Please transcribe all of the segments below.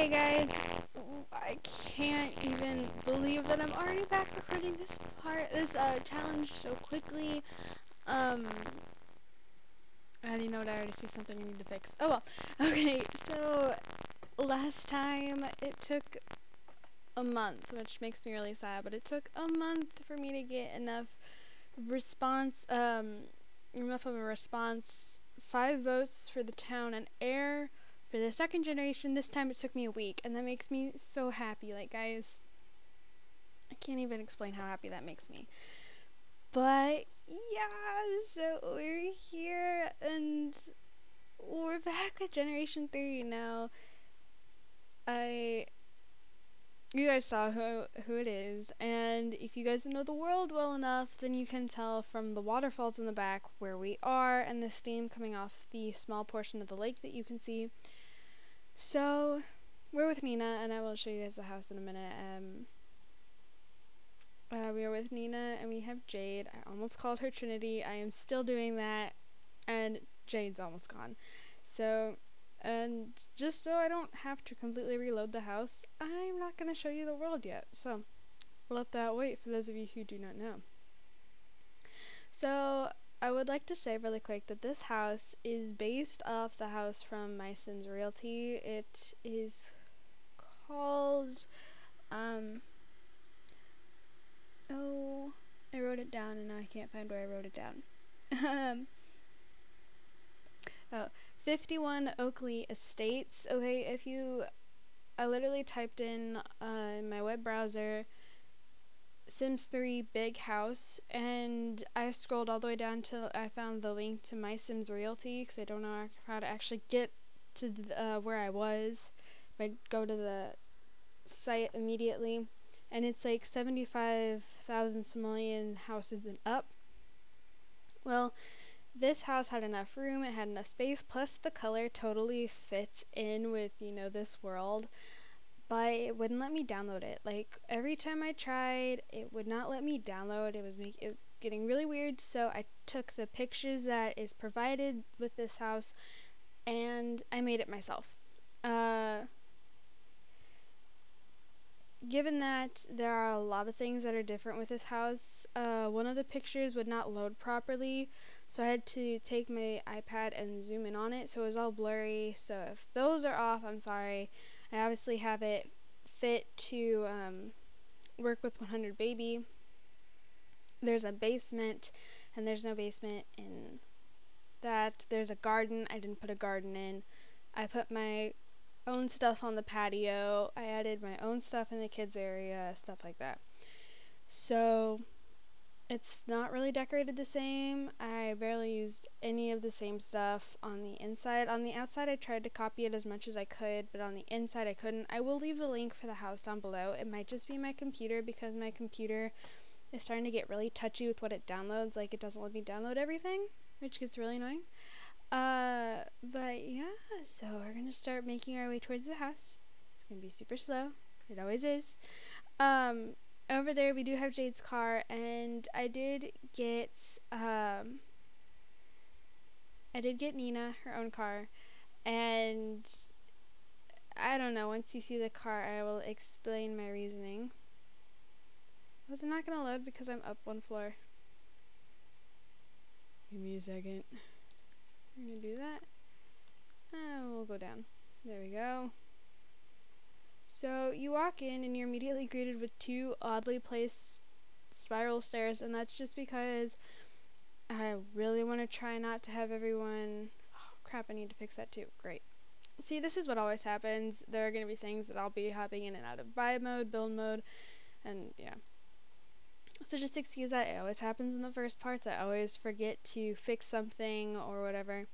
Hey guys, I can't even believe that I'm already back recording this challenge so quickly. You know what, I already see something I need to fix. Oh well. Okay, so last time it took a month, which makes me really sad, but it took a month for me to get enough enough of a response. 5 votes for the town and air. For the second generation, this time it took me a week, and that makes me so happy. Like, guys, I can't even explain how happy that makes me. But, yeah, so we're here, and we're back with Generation 3 now. You guys saw who it is, and if you guys know the world well enough, then you can tell from the waterfalls in the back where we are, and the steam coming off the small portion of the lake that you can see. So, we're with Nina, and I will show you guys the house in a minute. We are with Nina, and we have Jade. I almost called her Trinity. I am still doing that, and Jade's almost gone. So, and just so I don't have to completely reload the house, I'm not going to show you the world yet. So, let that wait for those of you who do not know. So, I would like to say really quick that this house is based off the house from My Sims Realty. It is called, oh, I wrote it down and now I can't find where I wrote it down. 51 Oakley Estates. Okay, I literally typed in my web browser Sims 3 big house, and I scrolled all the way down till I found the link to My Sims Realty, because I don't know how to actually get to where I was. If I go to the site immediately, and it's like 75,000 simoleon houses and up. Well, this house had enough room, it had enough space, plus the color totally fits in with, this world. But it wouldn't let me download it. Like, every time I tried, it would not let me download. It was getting really weird. So I took the pictures that is provided with this house, and I made it myself. Given that there are a lot of things that are different with this house, one of the pictures would not load properly, so I had to take my iPad and zoom in on it, so it was all blurry. So if those are off, I'm sorry. I obviously have it fit to work with 100 Baby. There's a basement, and there's no basement in that. There's a garden. I didn't put a garden in. I put my own stuff on the patio. I added my own stuff in the kids area, stuff like that. So it's not really decorated the same. I barely used any of the same stuff on the inside. On the outside, I tried to copy it as much as I could, but on the inside, I couldn't. I will leave a link for the house down below. It might just be my computer, because my computer is starting to get really touchy with what it downloads. Like, it doesn't let me download everything, which gets really annoying. But yeah, so we're gonna start making our way towards the house. It's gonna be super slow. It always is. Over there we do have Jade's car, and I did get Nina her own car, and I don't know, once you see the car I will explain my reasoning. Was it not gonna load because I'm up one floor? Give me a second. We're gonna do that. We'll go down. There we go. So you walk in and you're immediately greeted with 2 oddly placed spiral stairs, and that's just because I really want to try not to have everyone... Oh crap, I need to fix that too. Great. See, this is what always happens. There are going to be things that I'll be hopping in and out of buy mode, build mode, and yeah. So just excuse that. It always happens in the first parts. I always forget to fix something or whatever.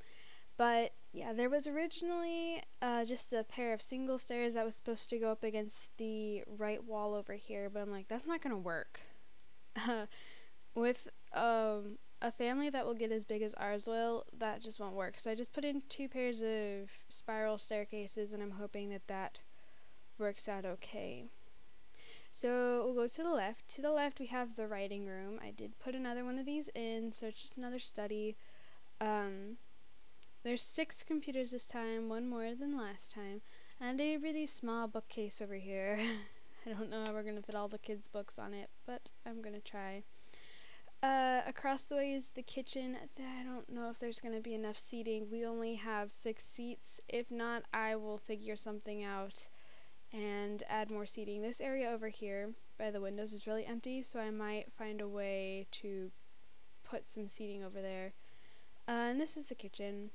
But yeah, there was originally just a pair of single stairs that was supposed to go up against the right wall over here, but I'm like, that's not gonna work. With a family that will get as big as ours will, that just won't work. So I just put in 2 pairs of spiral staircases, and I'm hoping that that works out okay. So we'll go to the left. To the left we have the writing room. I did put another one of these in, so it's just another study. There's 6 computers this time, 1 more than last time, And a really small bookcase over here. I don't know how we're going to fit all the kids' books on it, but I'm going to try. Across the way is the kitchen. I don't know if there's going to be enough seating. We only have 6 seats. If not, I will figure something out and add more seating. This area over here by the windows is really empty, so I might find a way to put some seating over there. And this is the kitchen.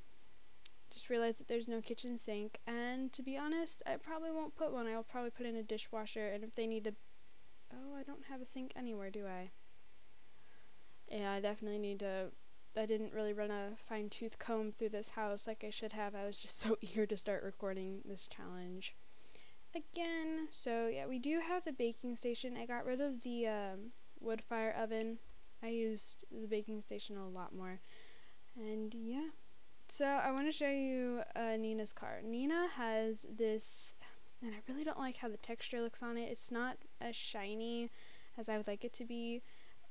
Just realized that there's no kitchen sink, and to be honest, I probably won't put one. I'll probably put in a dishwasher, and if they need to... Oh, I don't have a sink anywhere, do I? Yeah, I definitely need to... I didn't really run a fine-tooth comb through this house like I should have. I was just so eager to start recording this challenge again. So yeah, we do have the baking station. I got rid of the wood fire oven. I used the baking station a lot more. And yeah. So I want to show you Nina's car. Nina has this, and I really don't like how the texture looks on it. It's not as shiny as I would like it to be.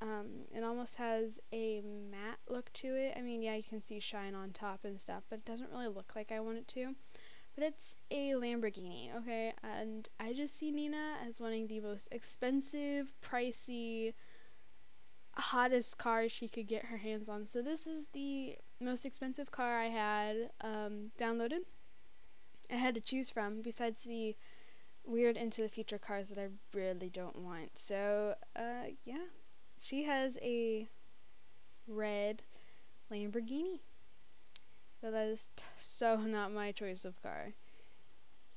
It almost has a matte look to it. I mean, yeah, you can see shine on top and stuff, but it doesn't really look like I want it to. But it's a Lamborghini, okay? And I just see Nina as wanting the most expensive, pricey, hottest car she could get her hands on. So this is the most expensive car I had downloaded. I had to choose from, besides the weird Into the Future cars that I really don't want. So, yeah. She has a red Lamborghini. So that is so not my choice of car.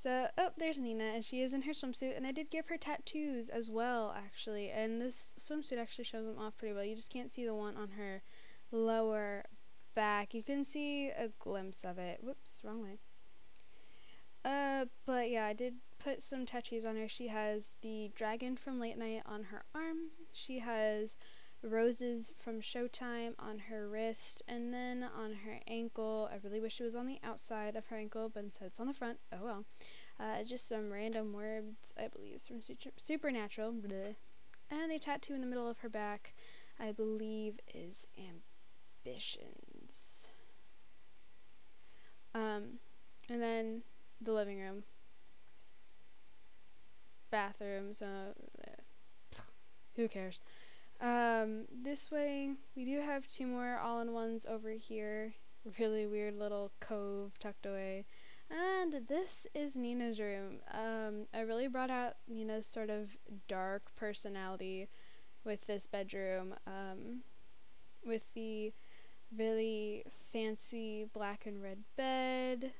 So, oh, there's Nina, and she is in her swimsuit, and I did give her tattoos as well, actually, and this swimsuit actually shows them off pretty well. You just can't see the one on her lower back. You can see a glimpse of it. Whoops, wrong way. But yeah, I did put some tattoos on her. She has the dragon from Late Night on her arm. She has roses from Showtime on her wrist, and then on her ankle. I really wish it was on the outside of her ankle, but instead it's on the front. Oh well. Just some random words, I believe, from Supernatural. Bleh. And the tattoo in the middle of her back, I believe, is ambitions. And then the living room, bathrooms. Who cares? This way, we do have 2 more all-in-ones over here. Really weird little cove tucked away. And this is Nina's room. I really brought out Nina's sort of dark personality with this bedroom. With the really fancy black and red bed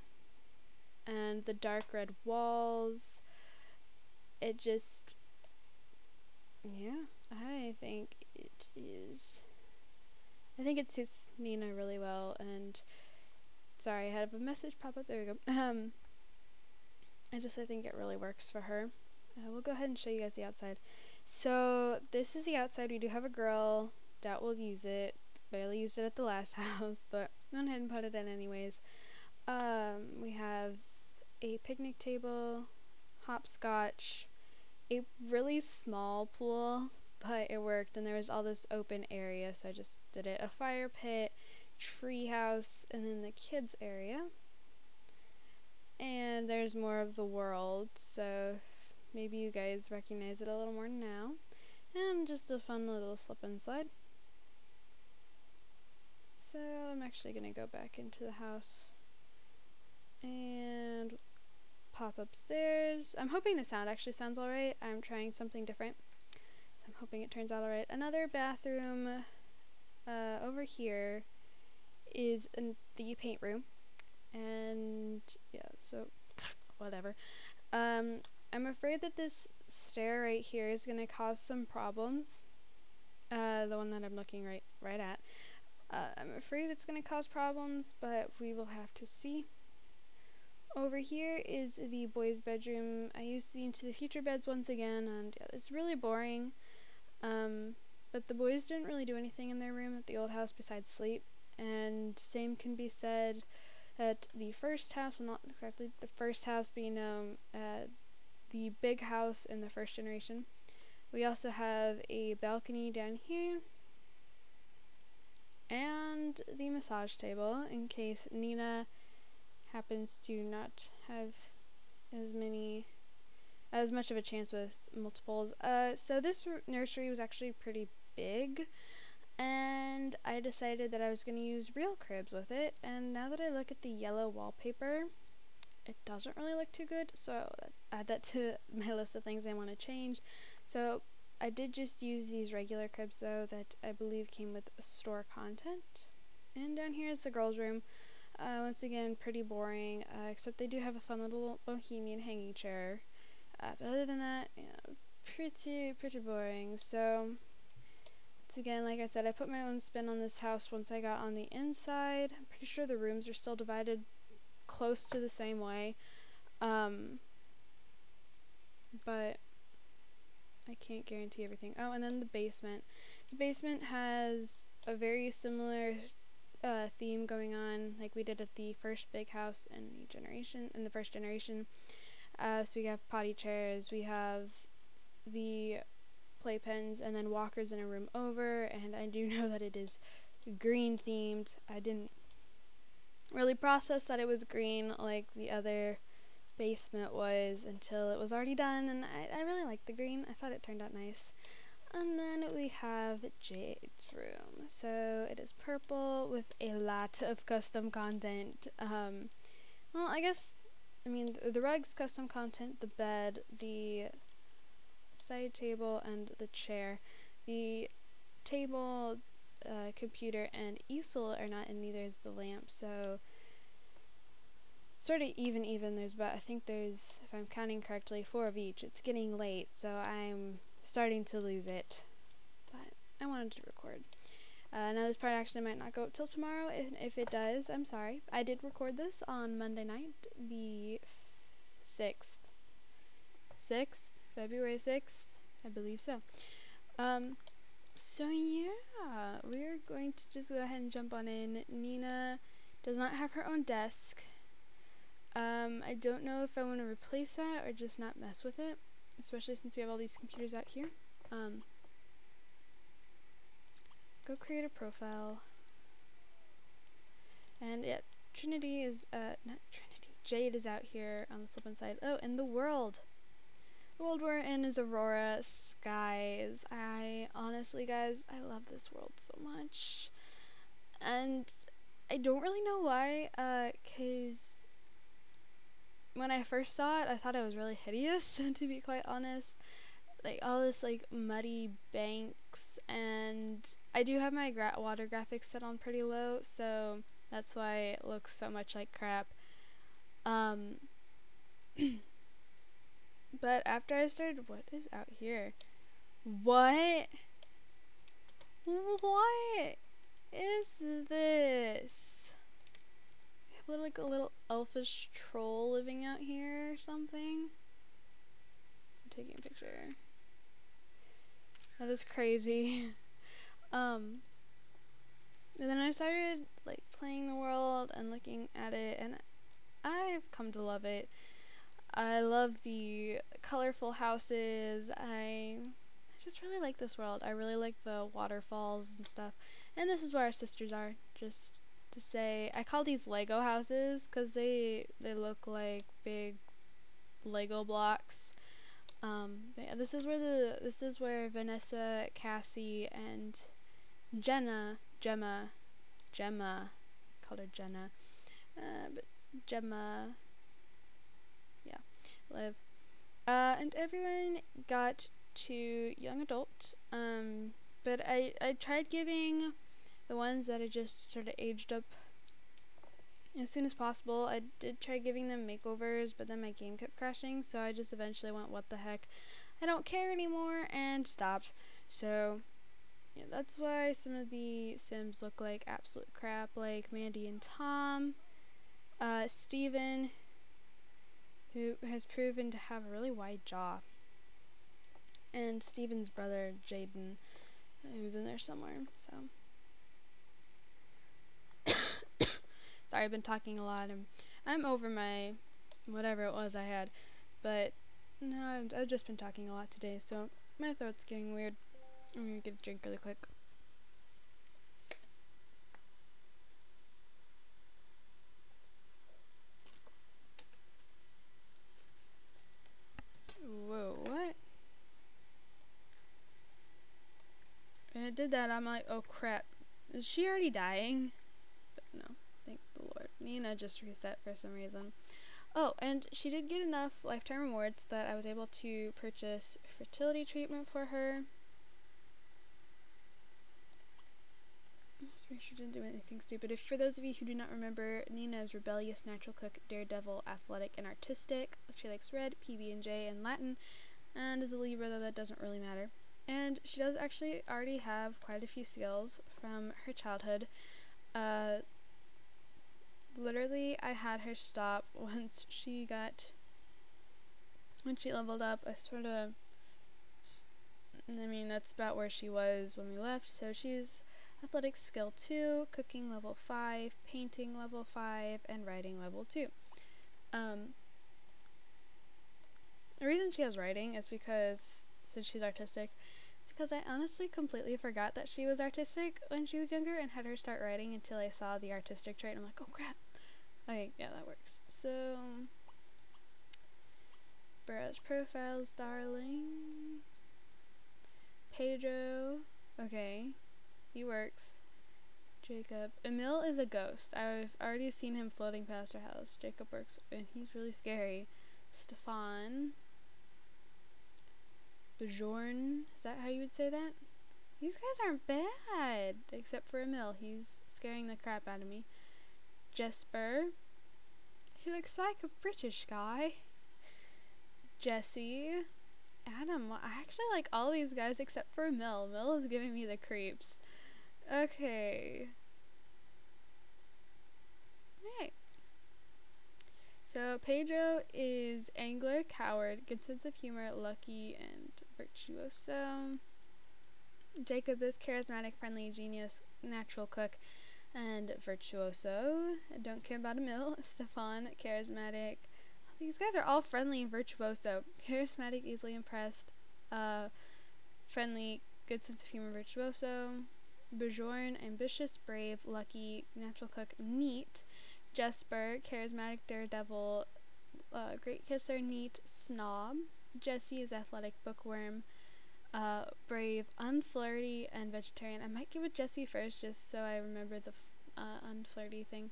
and the dark red walls. It just... yeah, I think it suits Nina really well. And sorry, I had a message pop up. There we go. I think it really works for her. We'll go ahead and show you guys the outside. So this is the outside. We do have a grill. Doubt we'll use it. Barely used it at the last house, but went ahead and put it in anyways. We have a picnic table, hopscotch, a really small pool, but it worked, and there was all this open area, so I just did it. A fire pit, tree house, and then the kids area. And there's more of the world, so maybe you guys recognize it a little more now. And just a fun little slip and slide. So I'm actually going to go back into the house and pop upstairs. I'm hoping the sound actually sounds alright. I'm trying something different, so I'm hoping it turns out alright. Another bathroom over here is the paint room, and yeah, so whatever. I'm afraid that this stair right here is going to cause some problems. The one that I'm looking right at. I'm afraid it's going to cause problems, but we will have to see. Over here is the boys' bedroom. I used the Into the Future beds once again, and yeah, it's really boring. But the boys didn't really do anything in their room at the old house besides sleep. And same can be said at the first house, well, not exactly the first house being the big house in the first generation. We also have a balcony down here. And the massage table, in case Nina happens to not have as much of a chance with multiples. So this nursery was actually pretty big, and I decided that I was going to use real cribs with it, and now that I look at the yellow wallpaper, it doesn't really look too good, so add that to my list of things I want to change. So I did just use these regular cribs though that I believe came with store content. And down here is the girls' room. Once again, pretty boring, except they do have a fun little bohemian hanging chair. But other than that, yeah, pretty boring. So once again, like I said, I put my own spin on this house once I got on the inside. I'm pretty sure the rooms are still divided close to the same way, but I can't guarantee everything. Oh, and then the basement. The basement has a very similar theme going on, like we did at the first big house in the first generation. So we have potty chairs, we have the playpens, and then walkers in a room over. And I do know that it is green themed. I didn't really process that it was green like the other basement was until it was already done, and I really liked the green. I thought it turned out nice. And then we have Jade's room. So it is purple with a lot of custom content. Well, I mean, the rug's custom content, the bed, the side table, and the chair. The table, computer, and easel are not in, neither is the lamp, so sort of even. I think there's, if I'm counting correctly, 4 of each. It's getting late, so I'm starting to lose it, but I wanted to record. Now this part actually might not go up till tomorrow. If it does, I'm sorry. I did record this on Monday night, the 6th, February 6th, I believe so. So yeah, we're going to just go ahead and jump on in. Nina does not have her own desk. I don't know if I want to replace that or just not mess with it, especially since we have all these computers out here. Go create a profile. And yeah, Jade is out here on the slip-in side. Oh, and the world. The world we're in is Aurora Skies. Honestly, guys, I love this world so much. And I don't really know why, 'cause when I first saw it, I thought it was really hideous, to be quite honest. Like, all this, like, muddy banks, and I do have my water graphics set on pretty low, so that's why it looks so much like crap. But after I started, what is out here? What is this? We have like a little elfish troll living out here or something. I'm taking a picture. That is crazy. And then I started like playing the world and looking at it, and I've come to love it. I love the colorful houses. I just really like this world. I really like the waterfalls and stuff. And this is where our sisters are. Just to say, I call these Lego houses because they look like big Lego blocks. But yeah, this is where Vanessa, Cassie, and Gemma, called her Jenna, but Gemma, yeah, live. And everyone got to young adult. But I tried giving the ones that had just sort of aged up as soon as possible. I did try giving them makeovers, but then my game kept crashing, so I just eventually went, what the heck, I don't care anymore, and stopped. So yeah, that's why some of the Sims look like absolute crap, like Mandy and Tom, Steven, who has proven to have a really wide jaw, and Steven's brother, Jaden, who's in there somewhere, so. Sorry, I've been talking a lot. I'm over my whatever it was I had, but no, I've just been talking a lot today, so my throat's getting weird. I'm gonna get a drink really quick. it did that, I'm like, oh crap, is she already dying? But no, thank the Lord. Nina just reset for some reason. Oh, and she did get enough lifetime rewards that I was able to purchase fertility treatment for her. Just make sure she didn't do anything stupid. If for those of you who do not remember, Nina is rebellious, natural cook, daredevil, athletic, and artistic. She likes red, PB&J, and Latin, and is a Libra, though that doesn't really matter. And she does actually already have quite a few skills from her childhood. Literally, I had her stop when she leveled up. I mean, that's about where she was when we left. So she's athletics skill 2, cooking level 5, painting level 5, and writing level 2. The reason she has writing is because, since she's artistic, it's because I honestly completely forgot that she was artistic when she was younger and had her start writing until I saw the artistic trait. I'm like, oh crap. Okay, yeah, that works. So, browse profiles, darling. Pedro, okay, he works. Jacob. Emil is a ghost. I've already seen him floating past our house. Jacob works, and he's really scary. Stefan. Bjorn, is that how you would say that? These guys aren't bad, except for Emil. He's scaring the crap out of me. Jesper. He looks like a British guy. Jesse. Adam. I actually like all these guys except for Emil. Emil is giving me the creeps. Okay. Alright. So Pedro is angler, coward, good sense of humor, lucky, and virtuoso. Jacob is charismatic, friendly, genius, natural cook, and virtuoso. I don't care about Emil. Stefan, charismatic. These guys are all friendly and virtuoso. Charismatic, easily impressed. Friendly, good sense of humor, virtuoso. Bjorn, ambitious, brave, lucky, natural cook, neat. Jesper, charismatic, daredevil, great kisser, neat, snob. Jesse is athletic, bookworm, brave, unflirty, and vegetarian. I might give it Jesse first just so I remember the unflirty thing.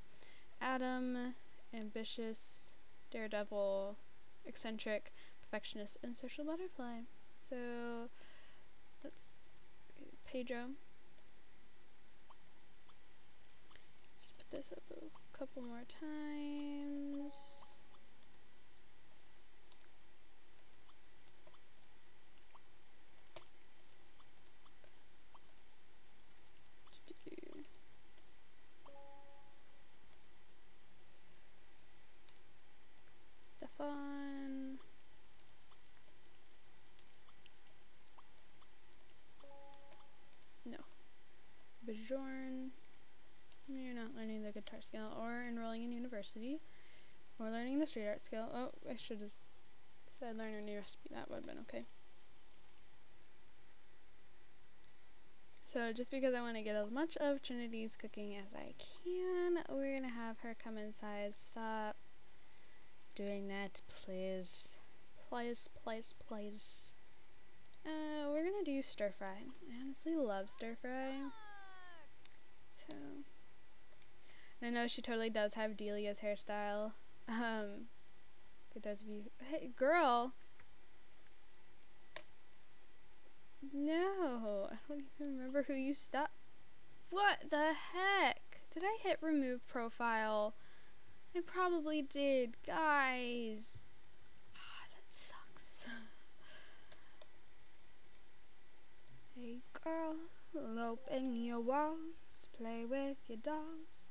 Adam, ambitious, daredevil, eccentric, perfectionist, and social butterfly. So let's Pedro. Just put this up a couple more times. Stefan. No. Bjorn. You're not learning the guitar skill or enrolling in university or learning the street art skill. Oh, I should have said learn a new recipe. That would have been okay. So just because I want to get as much of Trinity's cooking as I can, we're going to have her come inside. Stop doing that, please. Please, please, please. We're going to do stir fry. I honestly love stir fry. So, I know she totally does have Delia's hairstyle. For those of you, hey girl, no, I don't even remember who you stopped. What the heck? Did I hit remove profile? I probably did, guys. That sucks. Hey girl, open your walls, play with your dolls.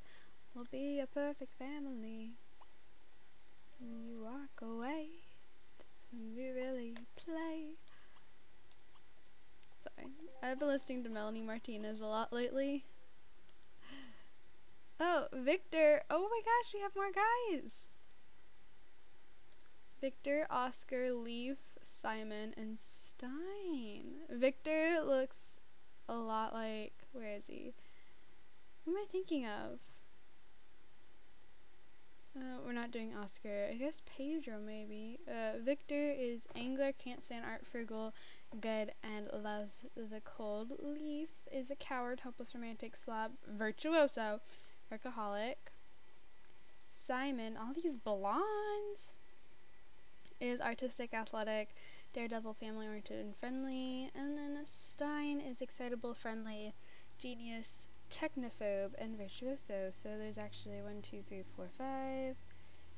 We'll be a perfect family. When you walk away, that's when we really play. Sorry, I've been listening to Melanie Martinez a lot lately. Oh, Victor. Oh my gosh, we have more guys. Victor, Oscar, Leaf, Simon, and Stein. Victor looks a lot like, where is he? Who am I thinking of? We're not doing Oscar. I guess Pedro maybe. Victor is angler, can't stand art, frugal, good, and loves the cold. Leaf is a coward, hopeless romantic, slob, virtuoso, workaholic. Simon, all these blondes, is artistic, athletic, daredevil, family-oriented, and friendly. And then Stein is excitable, friendly, genius, technophobe, and virtuoso. So there's actually 1, 2, 3, 4, 5,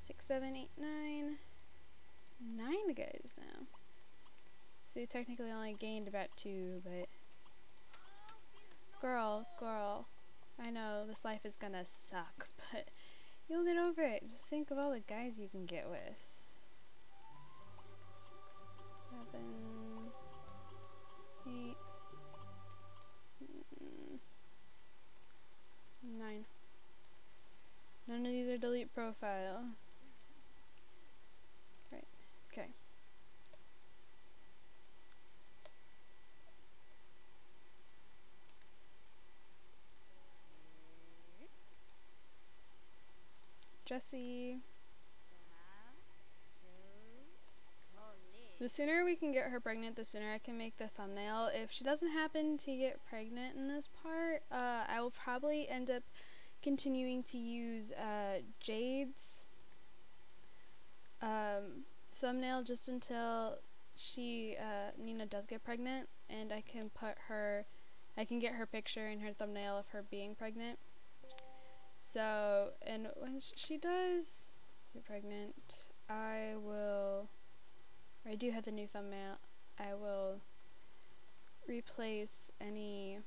6, 7, 8, 9 guys now. So you technically only gained about 2, but girl, I know this life is gonna suck, but you'll get over it. Just think of all the guys you can get with. 7, 8, 9. None of these are delete profile. Right, okay. Jessie. The sooner we can get her pregnant, the sooner I can make the thumbnail. If she doesn't happen to get pregnant in this part, I will probably end up continuing to use Jade's thumbnail just until Nina does get pregnant, and I can get her picture in her thumbnail of her being pregnant. So, and when she does get pregnant, I do have the new thumbnail. I will replace any,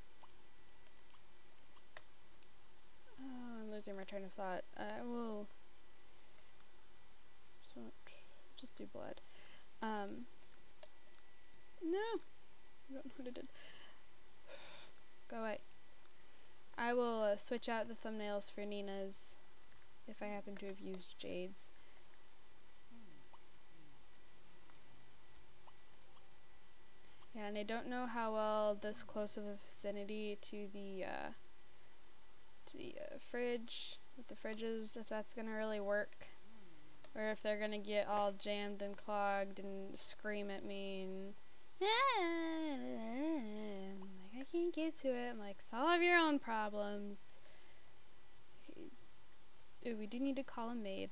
I'm losing my train of thought. I will just do blood. No, I don't know what I did. Go away. I will switch out the thumbnails for Nina's if I happen to have used Jade's. Yeah, and I don't know how well this close of a vicinity to the fridge, with the fridges, if that's gonna really work, or if they're gonna get all jammed and clogged and scream at me and I'm like, I can't get to it. I'm like, solve your own problems. Okay. Ooh, we do need to call a maid.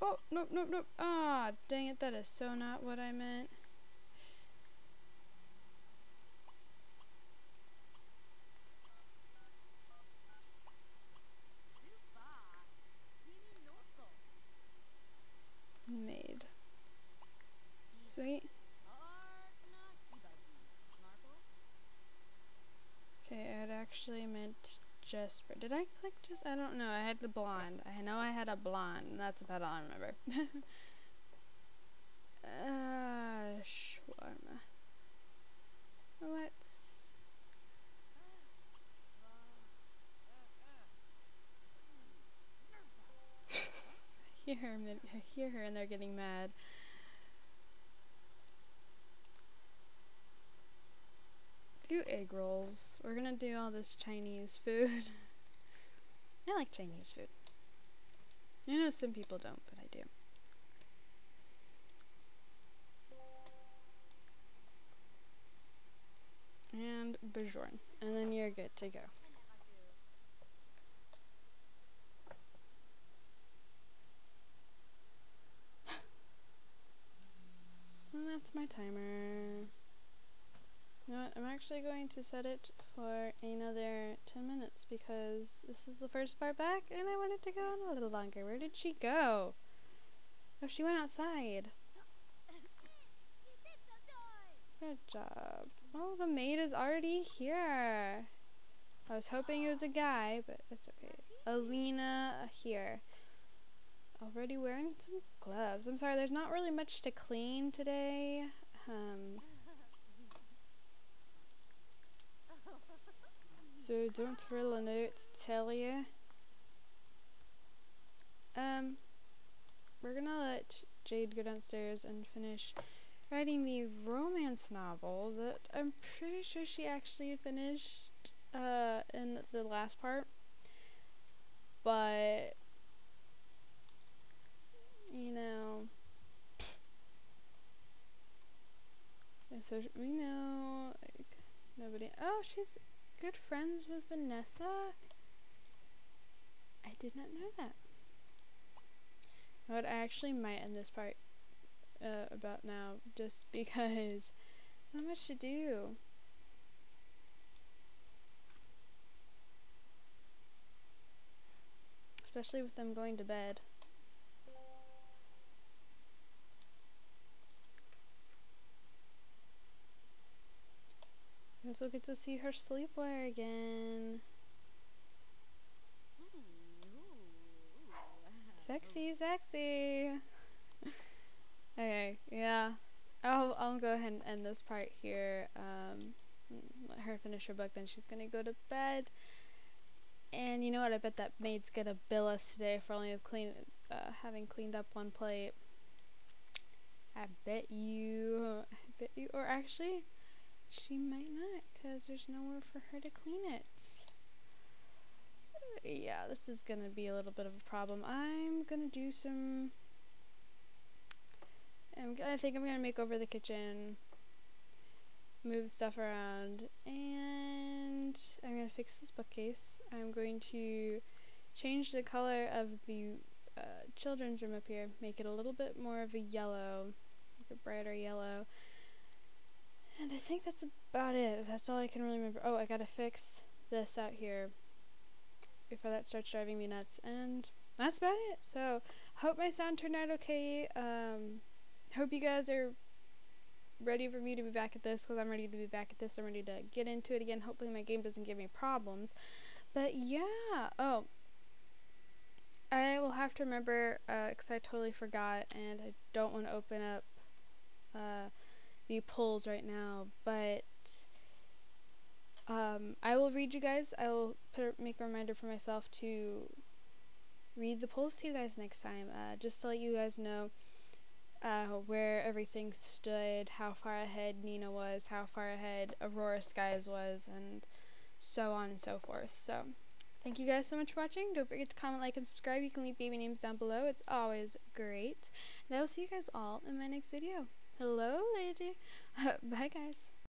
Oh, nope. Ah, dang it, that is so not what I meant. Maid. Sweet. Okay, I had actually meant just... Did I click just... I don't know. I had the blonde. I know I had a blonde. And that's about all I remember. Shawarma. Let's... I hear her and they're getting mad. Do egg rolls. We're gonna do all this Chinese food. I like Chinese food. I know some people don't, but I do. And Bajorn. And then you're good to go. And that's my timer. You know what? I'm actually going to set it for another 10 minutes because this is the first part back and I want it to go on a little longer. Where did she go? Oh, she went outside. Good job. Oh, the maid is already here. I was hoping it was a guy, but it's okay. Alina here. Already wearing some gloves. I'm sorry, there's not really much to clean today. So don't really know what to tell you. We're gonna let Jade go downstairs and finish writing the romance novel that I'm pretty sure she actually finished in the last part. but you know, so we know like nobody. Oh, she's good friends with Vanessa. I did not know that. But I actually might end this part about now, just because not much to do. Especially with them going to bed. I guess we'll get to see her sleepwear again. Sexy, sexy. Okay, yeah. I'll go ahead and end this part here. Let her finish her book, then she's gonna go to bed. And you know what? I bet that maid's gonna bill us today for only having cleaned up one plate. I bet you. Or actually, she might not, because there's nowhere for her to clean it. Yeah, this is gonna be a little bit of a problem. I'm gonna do some. I think I'm gonna make over the kitchen, move stuff around, and I'm gonna fix this bookcase. I'm going to change the color of the children's room up here, make it a little bit more of a yellow, like a brighter yellow. And I think that's about it. That's all I can really remember. Oh, I gotta fix this out here before that starts driving me nuts. And that's about it. So, hope my sound turned out okay. Hope you guys are ready for me to be back at this, because I'm ready to be back at this. I'm ready to get into it again. Hopefully my game doesn't give me problems. But yeah. Oh, I will have to remember, because I totally forgot, and I don't want to open up the polls right now, but I will read you guys. I will make a reminder for myself to read the polls to you guys next time, just to let you guys know where everything stood, how far ahead Nina was, how far ahead Aurora Skies was, and so on and so forth. So, thank you guys so much for watching. Don't forget to comment, like, and subscribe. You can leave baby names down below. It's always great. And I will see you guys all in my next video. Hello, lady. Bye, guys.